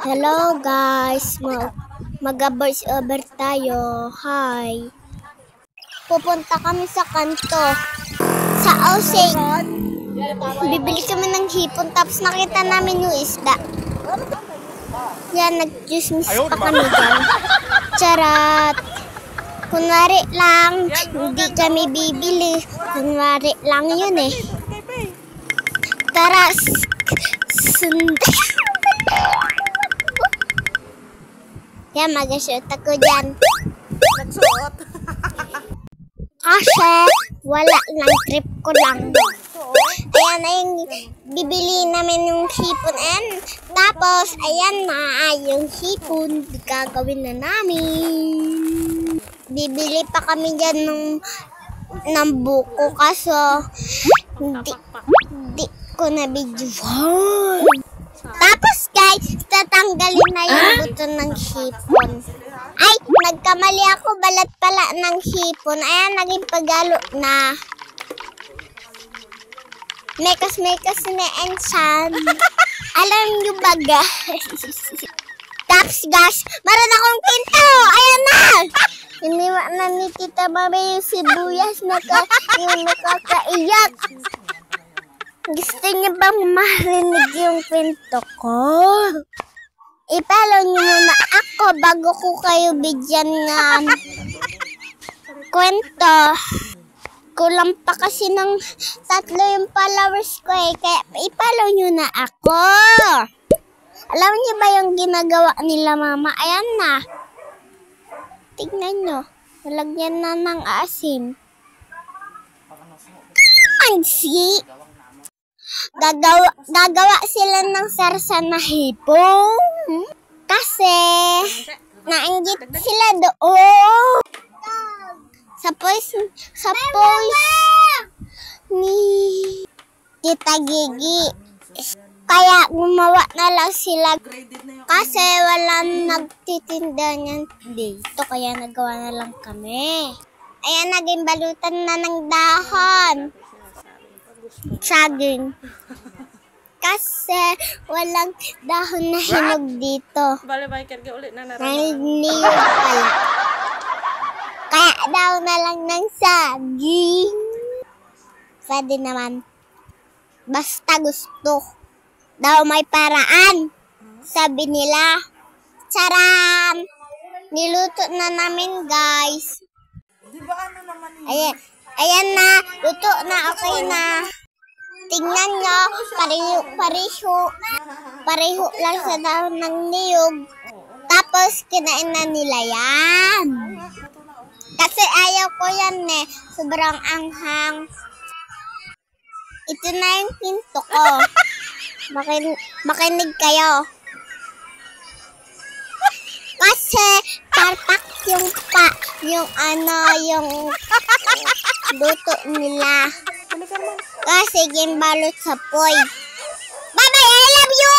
Hello guys, mag-voice over tayo. Hi. Pupunta kami sa kanto. Sa Ausay. Bibili kami ng hipon tapos nakita namin yung isda. Yan, nag-juice pa kami dyan. Charat. Kunwari lang, hindi kami bibili. Kunwari lang yun eh. Tara, sundan. Yan, mag-shoot ako dyan. Nagsuot. Kasi, wala lang, trip ko lang. Ayan na yung bibili namin yung hipon. And, tapos, ayan na yung hipon. Gagawin na namin. Bibili pa kami dyan ng buko. Kaso, hindi ko na video. Tapos guys, tatanggalin na yung buto ng hipon. Ay, nagkamali ako, balat pala ng hipon. Ayan, naging pagalo na. Mekas-mekas na ensan. Alam nyo ba guys? Tapos guys, meron akong pinto. Ayan na. Iniwa na ni Tita Mami yung sibuyas na yung nakakaiyak. Gusto niyo bang marinig yung kwento ko? I-follow niyo muna ako bago ko kayo bigyan ng kwento. Kulang pa kasi ng 3 yung followers ko eh. Kaya i-follow niyo na ako. Alam niyo ba yung ginagawa nila mama? Ayan na. Tignan niyo. Nalagyan na ng asim. Ansi! Gagawa sila ng sarsa na hipon. Kasi, nainggit sila doon. Sa pois ni Tita Gigi. Kaya gumawa na lang sila. Kasi wala nagtitinda niyan dito. Kaya nagawa na lang kami. Ayan, naging balutan na ng dahon. Saging. Kasi walang dahon na hinog dito. Bale-bale karga ulit na niyog pala. Kaya daw na lang ng saging. Pwede naman. Basta gusto. Daw may paraan. Sabi nila. Charam! Niluto na namin guys. Di ba ano naman yun? Ayan na. Luto na. Okay na. Tingnan nyo, pareho lang sa dahon ng niyog. Tapos, kinain na nila yan. Kasi ayaw ko yan eh. Sobrang anghang. Ito na yung pinto ko. Makinig kayo. Kasi, tartak yung luto nila. Kasi gimbalot sa poy. Bye-bye! I love you!